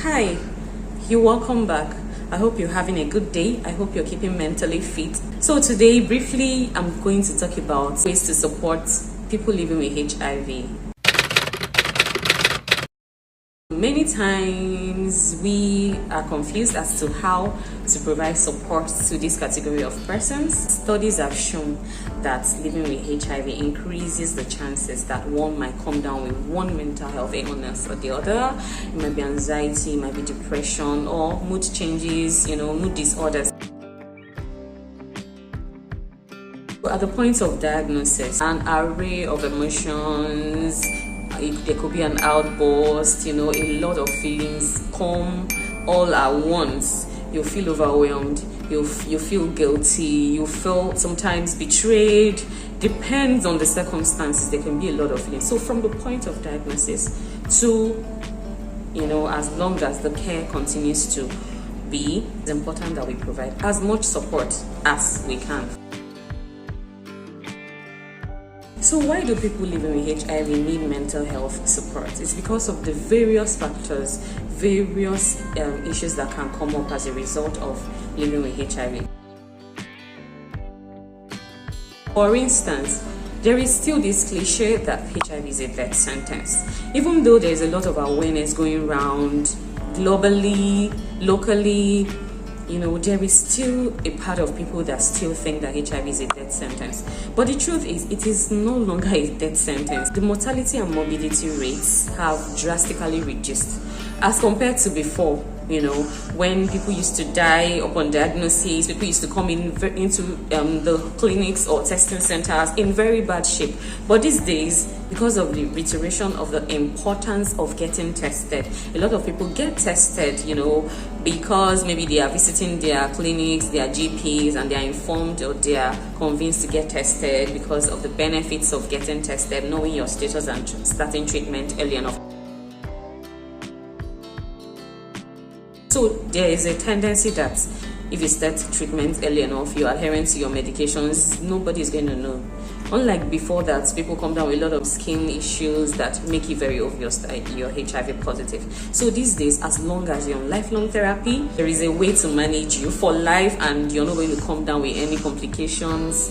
Hi, you're welcome back. I hope you're having a good day. I hope you're keeping mentally fit. So today, briefly, I'm going to talk about ways to support people living with HIV. Many times we are confused as to how to provide support to this category of persons. Studies have shown that living with HIV increases the chances that one might come down with one mental health illness or the other. It might be anxiety, it might be depression, or mood changes, mood disorders. At the point of diagnosis, an array of emotions, there could be an outburst, a lot of feelings come all at once. You feel overwhelmed, you feel guilty, you feel sometimes betrayed. Depends on the circumstances, there can be a lot of feelings. So from the point of diagnosis to, as long as the care continues to be, it's important that we provide as much support as we can. So why do people living with HIV need mental health support? It's because of the various factors, various issues that can come up as a result of living with HIV. For instance, there is still this cliche that HIV is a death sentence. Even though there's a lot of awareness going around globally, locally, there is still a part of people that still think that HIV is a death sentence. But the truth is, it is no longer a death sentence. The mortality and morbidity rates have drastically reduced as compared to before. When people used to die upon diagnosis, people used to come into the clinics or testing centers in very bad shape. But these days, because of the reiteration of the importance of getting tested, a lot of people get tested, because maybe they are visiting their clinics, their GPs, and they are informed or they are convinced to get tested because of the benefits of getting tested, knowing your status and starting treatment early enough. So there is a tendency that if you start treatment early enough, you're adherent to your medications, nobody is going to know. Unlike before that, people come down with a lot of skin issues that make it very obvious that you're HIV positive. So these days, as long as you're on lifelong therapy, there is a way to manage you for life and you're not going to come down with any complications.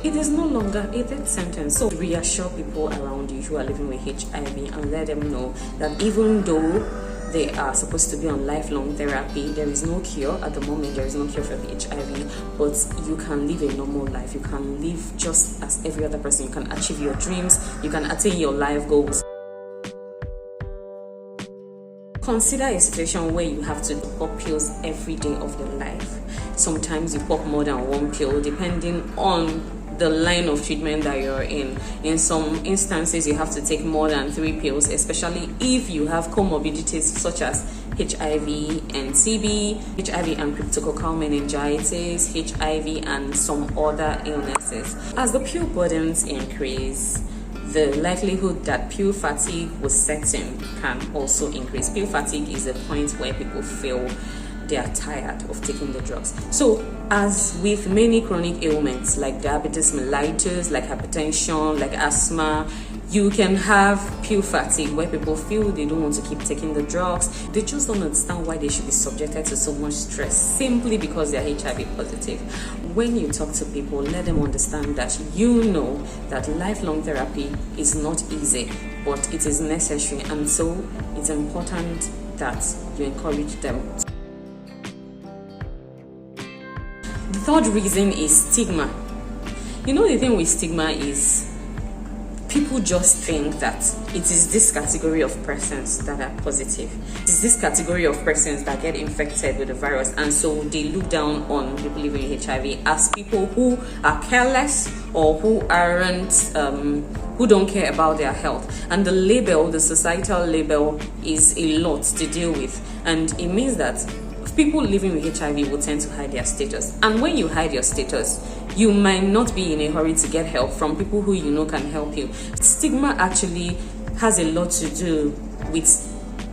It is no longer a death sentence. So reassure people around you who are living with HIV and let them know that even though they are supposed to be on lifelong therapy, there is no cure at the moment. There is no cure for HIV, but you can live a normal life. You can live just as every other person. You can achieve your dreams. You can attain your life goals. Consider a situation where you have to pop pills every day of your life. Sometimes you pop more than one pill depending on the line of treatment that you're in. In some instances, you have to take more than 3 pills, especially if you have comorbidities such as HIV and TB, HIV and cryptococcal meningitis, HIV and some other illnesses. As the pill burdens increase, the likelihood that pill fatigue will set in can also increase. Pill fatigue is a point where people feel they are tired of taking the drugs. So as with many chronic ailments like diabetes mellitus, like hypertension, like asthma, you can have pill fatigue where people feel they don't want to keep taking the drugs. They just don't understand why they should be subjected to so much stress simply because they're HIV positive. When you talk to people, let them understand that that lifelong therapy is not easy, but it is necessary, and so it's important that you encourage them. The third reason is stigma. The thing with stigma is people just think that it is this category of persons that are positive. It is this category of persons that get infected with the virus, and so they look down on people living with HIV as people who are careless or who who don't care about their health. And the societal label is a lot to deal with, and it means that people living with HIV will tend to hide their status. And when you hide your status, you might not be in a hurry to get help from people who can help you. Stigma actually has a lot to do with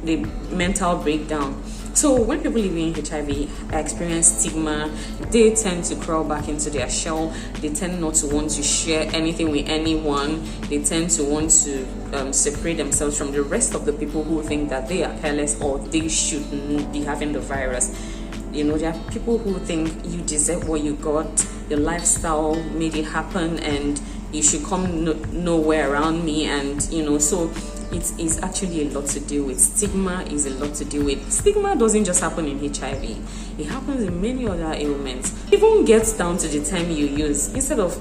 the mental breakdown. So when people living with HIV experience stigma, they tend to crawl back into their shell. They tend not to want to share anything with anyone. They tend to want to separate themselves from the rest of the people who think that they are careless or they shouldn't be having the virus. You know, there are people who think you deserve what you got, your lifestyle made it happen, and you should come nowhere around me. And you know, so it is actually a lot to deal with. Stigma is a lot to deal with. Stigma doesn't just happen in HIV, it happens in many other ailments. It even gets down to the time you use. Instead of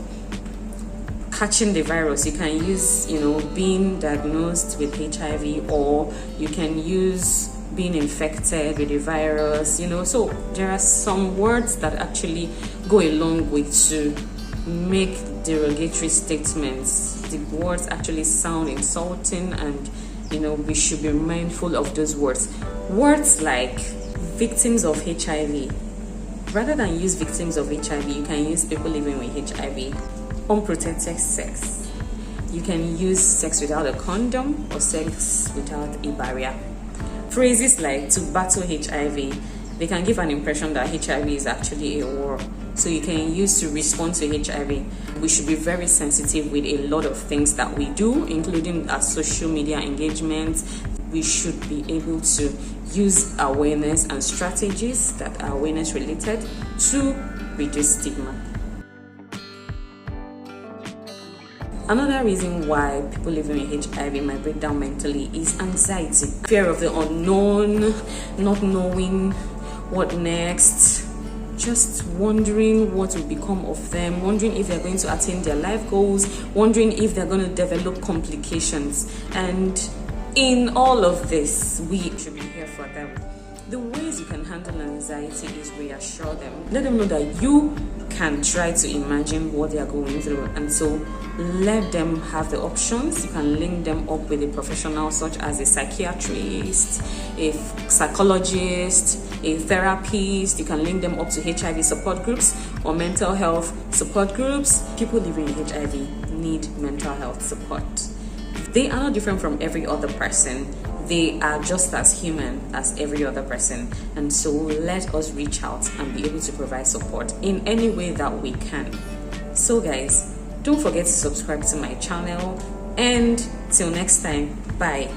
catching the virus, you can use, you know, being diagnosed with HIV, or you can use being infected with the virus, you know. So there are some words that actually go along with to make derogatory statements. The words actually sound insulting, and you know, we should be mindful of those words. Words like victims of HIV, rather than use victims of HIV, you can use people living with HIV. Unprotected sex, you can use sex without a condom or sex without a barrier. Phrases like to battle HIV, they can give an impression that HIV is actually a war. So you can use to respond to HIV. We should be very sensitive with a lot of things that we do, including our social media engagement. We should be able to use awareness and strategies that are awareness related to reduce stigma. Another reason why people living with HIV might break down mentally is anxiety, fear of the unknown, not knowing what next, just wondering what will become of them, wondering if they're going to attain their life goals, wondering if they're going to develop complications. And in all of this, we should be here for them. The ways you can handle anxiety is reassure them. Let them know that you can try to imagine what they are going through, and so let them have the options. You can link them up with a professional such as a psychiatrist, a psychologist, a therapist. You can link them up to HIV support groups or mental health support groups. People living with HIV need mental health support. They are not different from every other person. They are just as human as every other person, and so let us reach out and be able to provide support in any way that we can. So guys, don't forget to subscribe to my channel, and till next time, bye.